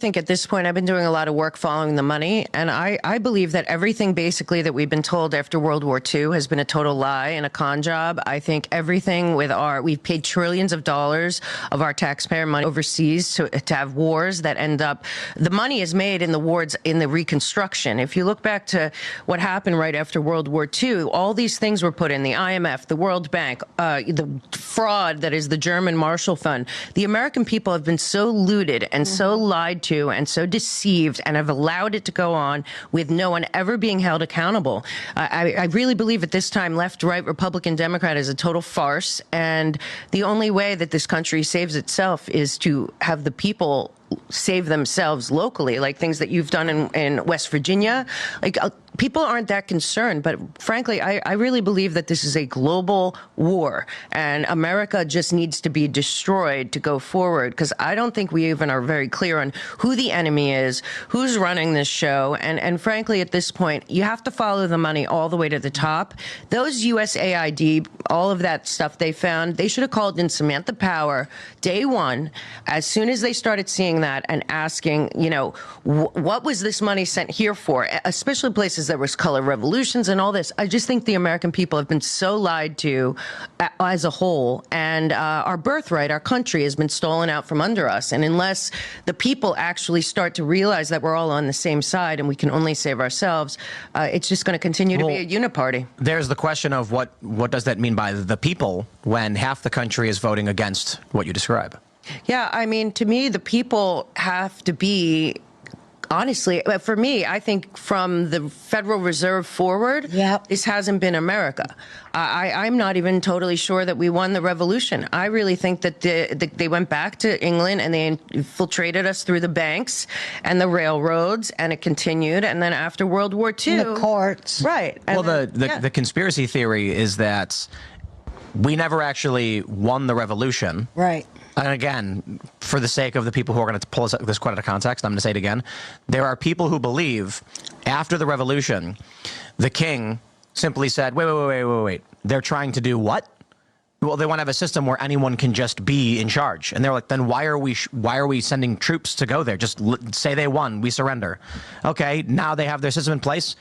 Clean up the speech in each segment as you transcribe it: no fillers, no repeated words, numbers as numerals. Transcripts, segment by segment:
think at this point, I've been doing a lot of work following the money, and I believe that everything basically that we've been told after World War II has been a total lie and a con job. I think everything with we've paid trillions of dollars of our taxpayer money overseas to have wars that end up, the money is made in the wars, in the reconstruction. If you look back to what happened right after World War II, all these things were put in, the IMF, the World Bank, the fraud that is the German Marshall Fund. The American people have been so looted and so lied to and so deceived and have allowed it to go on with no one ever being held accountable. I really believe at this time, left, right, Republican, Democrat is a total farce. And the only way that this country saves itself is to have the people save themselves locally, like things that you've done in West Virginia. Like people aren't that concerned, but frankly, I really believe that this is a global war and America just needs to be destroyed to go forward, because I don't think we even are very clear on who the enemy is, who's running this show. And frankly, at this point, you have to follow the money all the way to the top. Those USAID, all of that stuff they found, they should have called in Samantha Power day one, as soon as they started seeing that and asking, you know, what was this money sent here for, especially places there was color revolutions and all this. I just think the American people have been so lied to as a whole, and our birthright, our country, has been stolen out from under us. And unless the people actually start to realize that we're all on the same side and we can only save ourselves, it's just going to continue to be a uniparty. There's the question of what does that mean by the people when half the country is voting against what you describe? Yeah, I mean, to me, the people have to be, honestly, for me, I think from the Federal Reserve forward, this hasn't been America. I'm not even totally sure that we won the revolution. I really think that they went back to England and they infiltrated us through the banks and the railroads, and it continued. And then after World War II, the courts. Right. Well, the conspiracy theory is that we never actually won the revolution. Right. And again, for the sake of the people who are going to pull this quote out of context, I'm going to say it again. There are people who believe after the revolution, the king simply said, wait. They're trying to do what? Well, they want to have a system where anyone can just be in charge. And they're like, then why are we sending troops to go there? Just say they won, we surrender. Okay, now they have their system in place.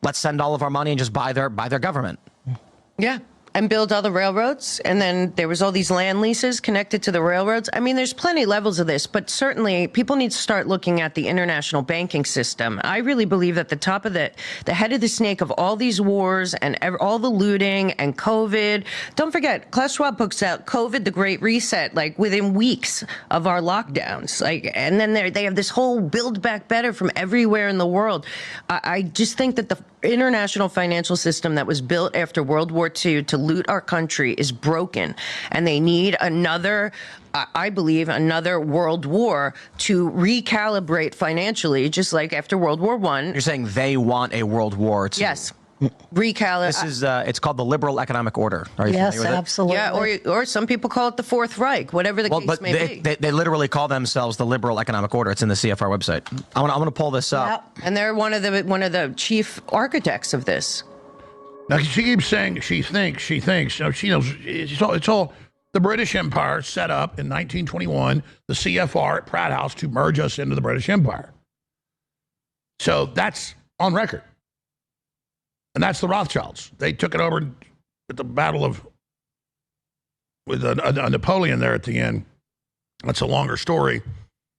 Let's send all of our money and just buy their government. Yeah. And build all the railroads. And then there was all these land leases connected to the railroads. I mean, there's plenty levels of this, but certainly people need to start looking at the international banking system. I really believe that the top of the head of the snake of all these wars and all the looting and COVID, don't forget, Klaus Schwab books out COVID, the Great Reset, like within weeks of our lockdowns. Like, and then they have this whole build back better from everywhere in the world. I just think that the international financial system that was built after World War II to loot our country is broken, and they need another, I believe, another world war to recalibrate financially, just like after World War I. You're saying they want a world war to... Yes. Recalibrate. This is it's called the liberal economic order. Are you yes, familiar with absolutely. Yeah, or some people call it the Fourth Reich, whatever the case may be. They literally call themselves the liberal economic order. It's in the CFR website. I'm going to pull this up. Yep. And they're one of the chief architects of this. Now she keeps saying she thinks. You know, she knows it's all the British Empire set up in 1921. The CFR at Pratt House to merge us into the British Empire. So that's on record. And that's the Rothschilds. They took it over at the battle of, with a Napoleon there at the end. That's a longer story.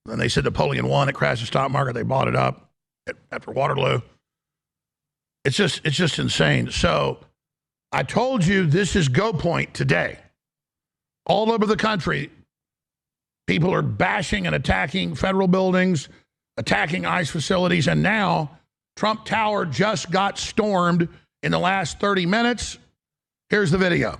And they said Napoleon won. It crashed the stock market. They bought it up after Waterloo. It's just insane. So I told you this is Go Point today. All over the country, people are bashing and attacking federal buildings, attacking ICE facilities, and now Trump Tower just got stormed in the last 30 minutes. Here's the video.